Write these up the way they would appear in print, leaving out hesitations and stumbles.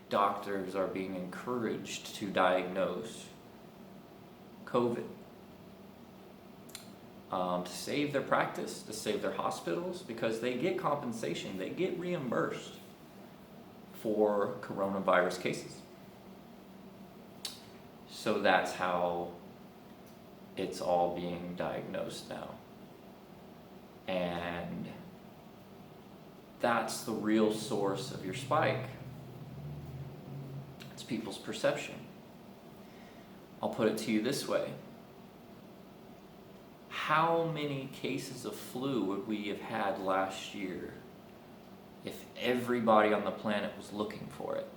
doctors are being encouraged to diagnose COVID to save their practice, to save their hospitals, because they get compensation, they get reimbursed for coronavirus cases. So that's how it's all being diagnosed now. And that's the real source of your spike. It's people's perception. I'll put it to you this way. How many cases of flu would we have had last year if everybody on the planet was looking for it?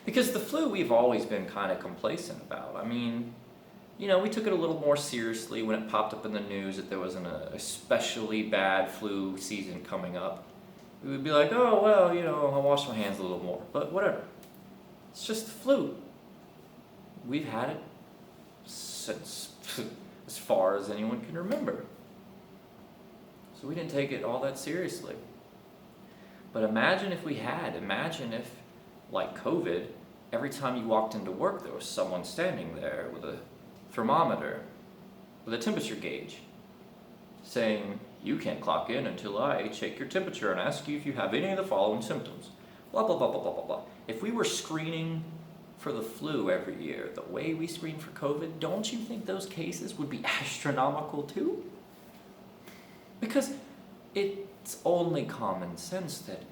Because the flu we've always been kind of complacent about. I mean, we took it a little more seriously when it popped up in the news that there was an especially bad flu season coming up. We would be like, oh, well, I'll wash my hands a little more. But whatever. It's just the flu. We've had it since as far as anyone can remember. So we didn't take it all that seriously. But imagine if we had. Imagine if, like COVID, every time you walked into work, there was someone standing there with a thermometer, with a temperature gauge, saying, you can't clock in until I check your temperature and ask you if you have any of the following symptoms. Blah, blah, blah, blah, blah, blah, blah. If we were screening for the flu every year, the way we screen for COVID, don't you think those cases would be astronomical too? Because it's only common sense that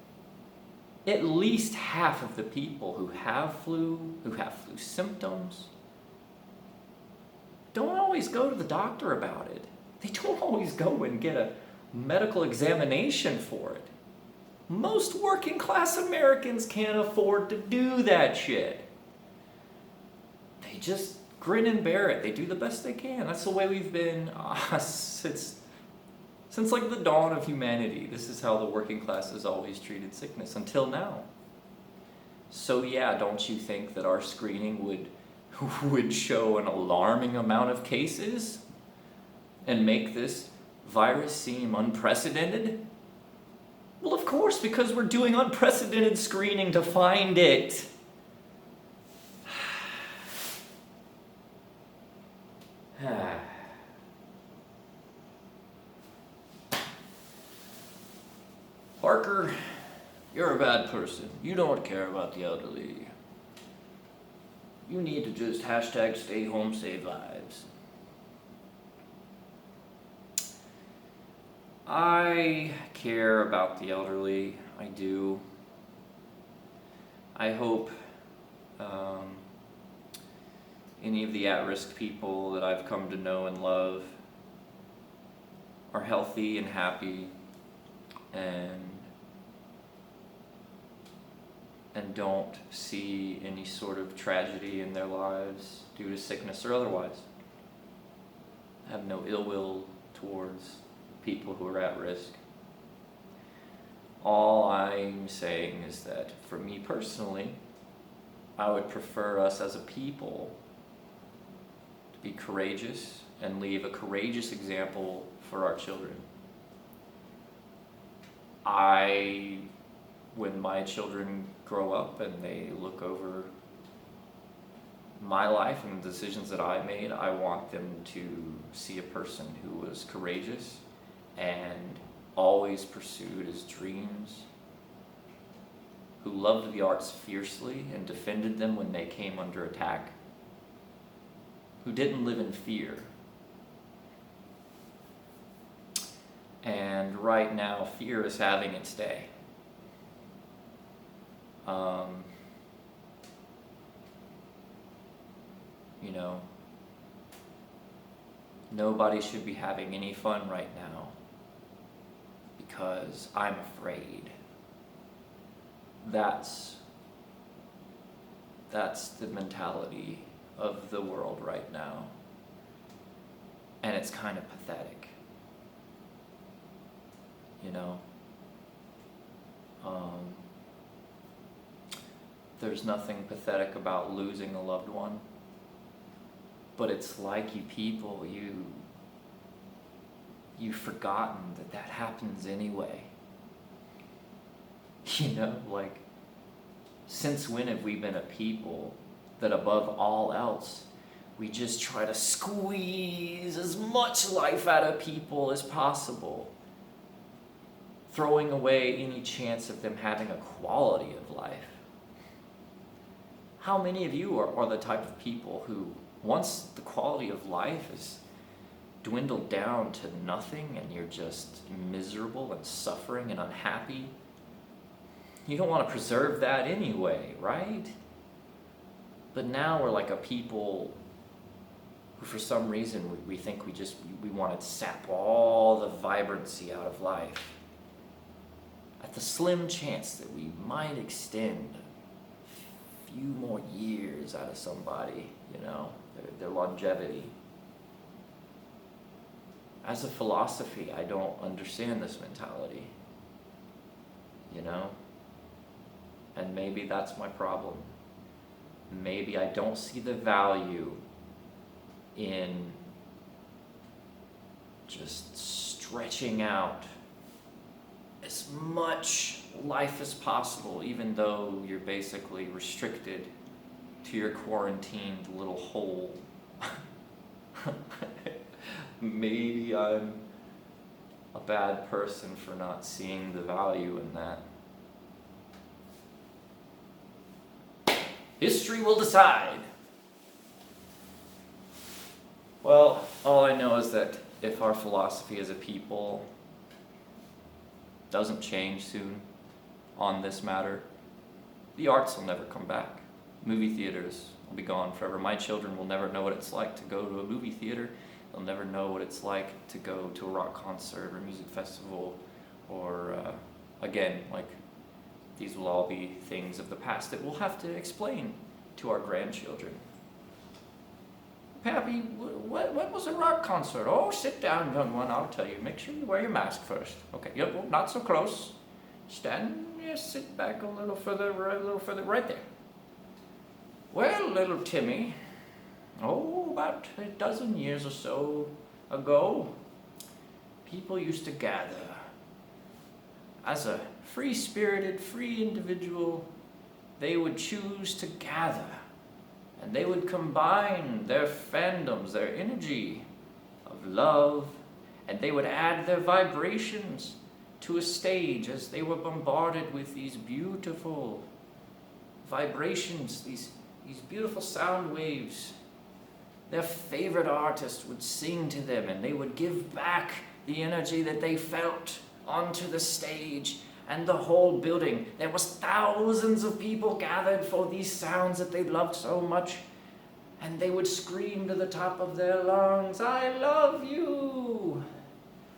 at least half of the people who have flu symptoms, don't always go to the doctor about it. They don't always go and get a medical examination for it. Most working class Americans can't afford to do that shit. They just grin and bear it. They do the best they can. That's the way we've been since like the dawn of humanity. This is how the working class has always treated sickness until now. So yeah, don't you think that our screening would show an alarming amount of cases and make this virus seem unprecedented? Well, of course, because we're doing unprecedented screening to find it. Parker, you're a bad person. You don't care about the elderly. You need to just hashtag stay home, save lives. I care about the elderly. I do. I hope any of the at-risk people that I've come to know and love are healthy and happy and don't see any sort of tragedy in their lives due to sickness or otherwise. I have no ill will towards people who are at risk. All I'm saying is that for me personally, I would prefer us as a people to be courageous and leave a courageous example for our children. When my children grow up and they look over my life and the decisions that I made, I want them to see a person who was courageous and always pursued his dreams, who loved the arts fiercely and defended them when they came under attack, who didn't live in fear. And right now, fear is having its day. Nobody should be having any fun right now because I'm afraid. That's the mentality of the world right now. And it's kind of pathetic. There's nothing pathetic about losing a loved one. But it's like you people, you've forgotten that happens anyway. Since when have we been a people that above all else, we just try to squeeze as much life out of people as possible, throwing away any chance of them having a quality of life? How many of you are the type of people who, once the quality of life is dwindled down to nothing and you're just miserable and suffering and unhappy, you don't want to preserve that anyway, right? But now we're like a people who, for some reason, we think we want to sap all the vibrancy out of life at the slim chance that we might extend a few more years out of somebody, their longevity. As a philosophy, I don't understand this mentality, and maybe that's my problem. Maybe I don't see the value in just stretching out as much life as possible, even though you're basically restricted to your quarantined little hole. Maybe I'm a bad person for not seeing the value in that. History will decide. Well, all I know is that if our philosophy as a people doesn't change soon on this matter, the arts will never come back. Movie theaters will be gone forever. My children will never know what it's like to go to a movie theater. They'll never know what it's like to go to a rock concert or music festival or, again, like, these will all be things of the past that we'll have to explain to our grandchildren. Pappy, what was a rock concert? Oh, sit down, young one, I'll tell you. Make sure you wear your mask first. Okay, yep, well, not so close. Sit back a little further, right there. Well, little Timmy, about a dozen years or so ago, people used to gather as a free-spirited, free individual. They would choose to gather, and they would combine their fandoms, their energy of love, and they would add their vibrations to a stage as they were bombarded with these beautiful vibrations, these beautiful sound waves. Their favorite artist would sing to them, and they would give back the energy that they felt onto the stage and the whole building. There was thousands of people gathered for these sounds that they loved so much, and they would scream to the top of their lungs, "I love you!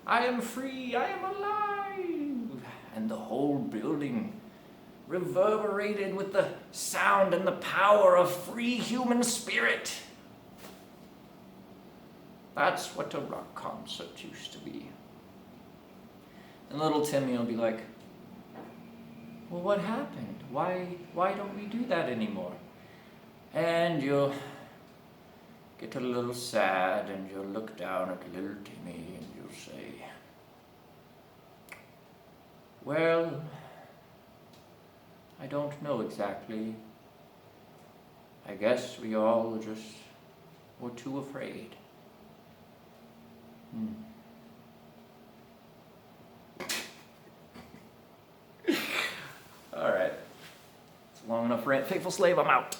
I am free! I am alive!" And the whole building reverberated with the sound and the power of free human spirit. That's what a rock concert used to be. And little Timmy will be like, "Well, what happened? Why don't we do that anymore?" And you'll get a little sad, and you'll look down at little Timmy, and you'll say, "Well, I don't know exactly. I guess we all just were too afraid." All right. It's long enough rant. Faithful slave, I'm out.